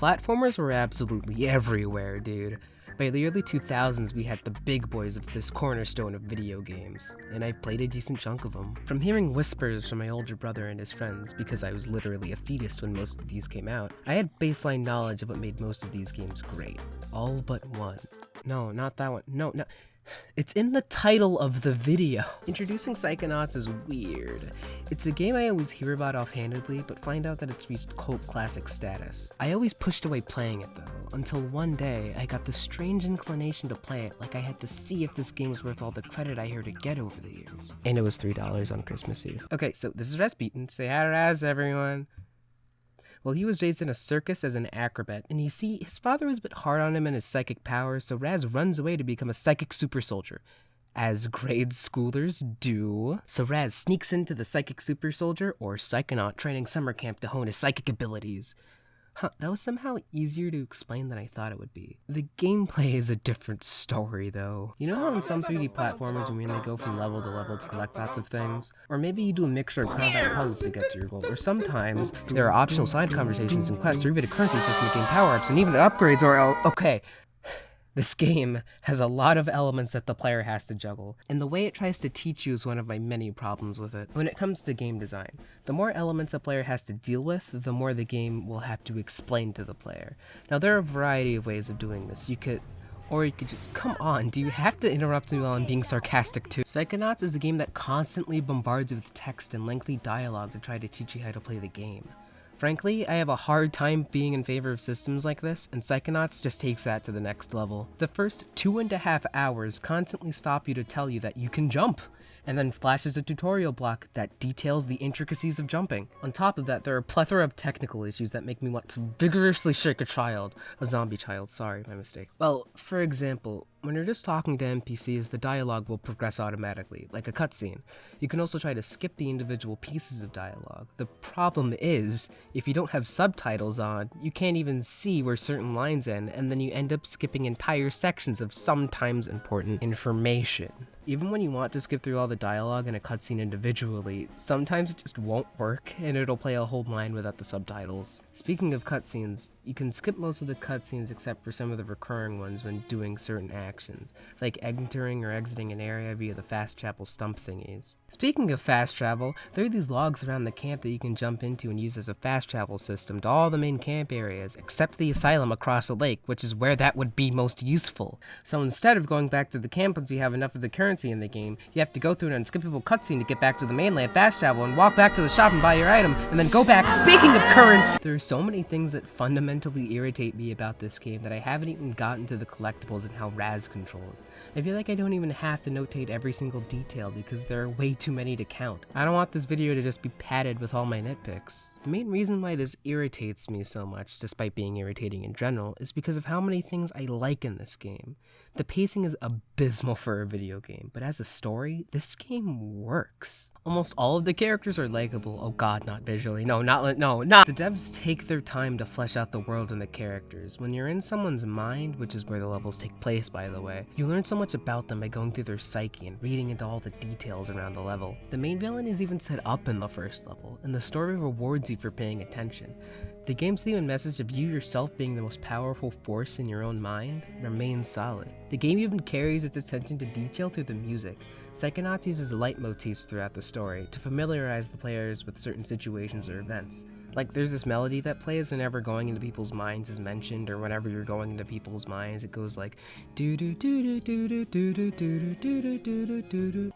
Platformers were absolutely everywhere, dude. By the early 2000s, we had the big boys of this cornerstone of video games, and I've played a decent chunk of them. From hearing whispers from my older brother and his friends, because I was literally a fetus when most of these came out, I had baseline knowledge of what made most of these games great. All but one. No, not that one. No. It's in the title of the video. Introducing Psychonauts is weird. It's a game I always hear about offhandedly, but find out that it's reached cult classic status. I always pushed away playing it though, until one day I got the strange inclination to play it, like I had to see if this game was worth all the credit I heard it get over the years. And it was $3 on Christmas Eve. Okay, so this is Rasputin. Say hi to Raz, everyone. Well, he was raised in a circus as an acrobat, and you see, his father was a bit hard on him and his psychic powers, so Raz runs away to become a psychic super soldier, as grade schoolers do. So Raz sneaks into the psychic super soldier, or Psychonaut, training summer camp to hone his psychic abilities. That was somehow easier to explain than I thought it would be. The gameplay is a different story, though. You know how in some 3D platformers you mainly go from level to level to collect lots of things? Or maybe you do a mixture of combat and puzzles to get to your goal. Or sometimes there are optional side conversations and quests, or even a currency system to gain power-ups and even upgrades, or okay. This game has a lot of elements that the player has to juggle, and the way it tries to teach you is one of my many problems with it. When it comes to game design, the more elements a player has to deal with, the more the game will have to explain to the player. Now, there are a variety of ways of doing this. You could just, come on, do you have to interrupt me while I'm being sarcastic too? Psychonauts is a game that constantly bombards you with text and lengthy dialogue to try to teach you how to play the game. Frankly, I have a hard time being in favor of systems like this, and Psychonauts just takes that to the next level. The first 2.5 hours constantly stop you to tell you that you can jump, and then flashes a tutorial block that details the intricacies of jumping. On top of that, there are a plethora of technical issues that make me want to vigorously shake a zombie child, sorry, my mistake. Well, for example, when you're just talking to NPCs, the dialogue will progress automatically, like a cutscene. You can also try to skip the individual pieces of dialogue. The problem is, if you don't have subtitles on, you can't even see where certain lines end, and then you end up skipping entire sections of sometimes important information. Even when you want to skip through all the dialogue in a cutscene individually, sometimes it just won't work, and it'll play a whole line without the subtitles. Speaking of cutscenes, you can skip most of the cutscenes except for some of the recurring ones when doing certain actions, like entering or exiting an area via the fast travel stump thingies. Speaking of fast travel, there are these logs around the camp that you can jump into and use as a fast travel system to all the main camp areas, except the asylum across the lake, which is where that would be most useful. So instead of going back to the camp once you have enough of the currency in the game, you have to go through an unskippable cutscene to get back to the mainland fast travel and walk back to the shop and buy your item, and then go back. Speaking of currency! There are so many things that fundamentally irritate me about this game that I haven't even gotten to the collectibles and how Raz controls. I feel like I don't even have to notate every single detail because there are way too many to count. I don't want this video to just be padded with all my nitpicks. The main reason why this irritates me so much, despite being irritating in general, is because of how many things I like in this game. The pacing is abysmal for a video game, but as a story, this game works. Almost all of the characters are likable. Oh god, not visually. No. The devs take their time to flesh out the world and the characters. When you're in someone's mind, which is where the levels take place by the way, you learn so much about them by going through their psyche and reading into all the details around the level. The main villain is even set up in the first level, and the story rewards you for paying attention. The game's theme and message of you yourself being the most powerful force in your own mind remains solid. The game even carries its attention to detail through the music. Psychonauts uses leitmotifs throughout the story to familiarize the players with certain situations or events. Like, there's this melody that plays whenever going into people's minds is mentioned, or whenever you're going into people's minds, it goes like do do do do do do do do do do do do do.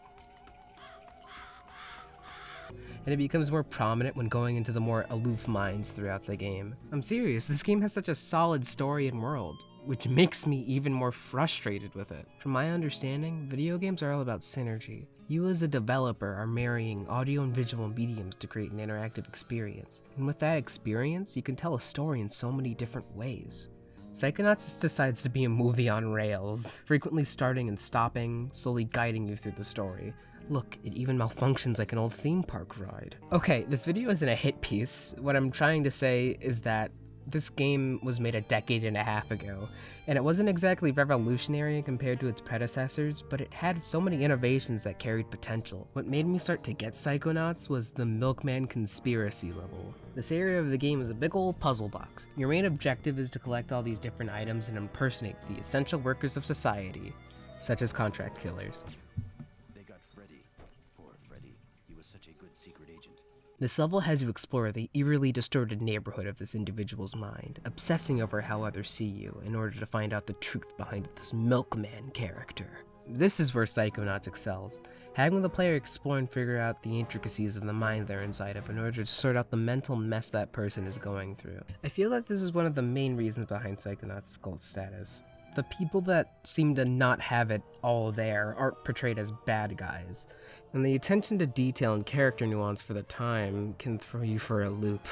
And it becomes more prominent when going into the more aloof minds throughout the game. I'm serious, this game has such a solid story and world, which makes me even more frustrated with it. From my understanding, video games are all about synergy. You as a developer are marrying audio and visual mediums to create an interactive experience. And with that experience, you can tell a story in so many different ways. Psychonauts just decides to be a movie on rails, frequently starting and stopping, slowly guiding you through the story. Look, it even malfunctions like an old theme park ride. Okay, this video isn't a hit piece. What I'm trying to say is that This game was made a decade and a half ago, and it wasn't exactly revolutionary compared to its predecessors, but it had so many innovations that carried potential. What made me start to get Psychonauts was the Milkman conspiracy level. This area of the game is a big old puzzle box. Your main objective is to collect all these different items and impersonate the essential workers of society, such as contract killers. They got Freddy. Poor Freddy. He was such a good secret agent. This level has you explore the eerily distorted neighborhood of this individual's mind, obsessing over how others see you in order to find out the truth behind this milkman character. This is where Psychonauts excels, having the player explore and figure out the intricacies of the mind they're inside of in order to sort out the mental mess that person is going through. I feel that this is one of the main reasons behind Psychonauts' cult status. The people that seem to not have it all there aren't portrayed as bad guys, and the attention to detail and character nuance for the time can throw you for a loop.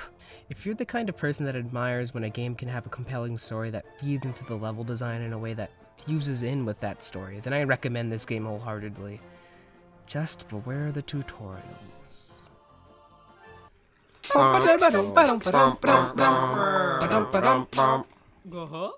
If you're the kind of person that admires when a game can have a compelling story that feeds into the level design in a way that fuses in with that story, then I recommend this game wholeheartedly. Just beware the tutorials. Uh-huh.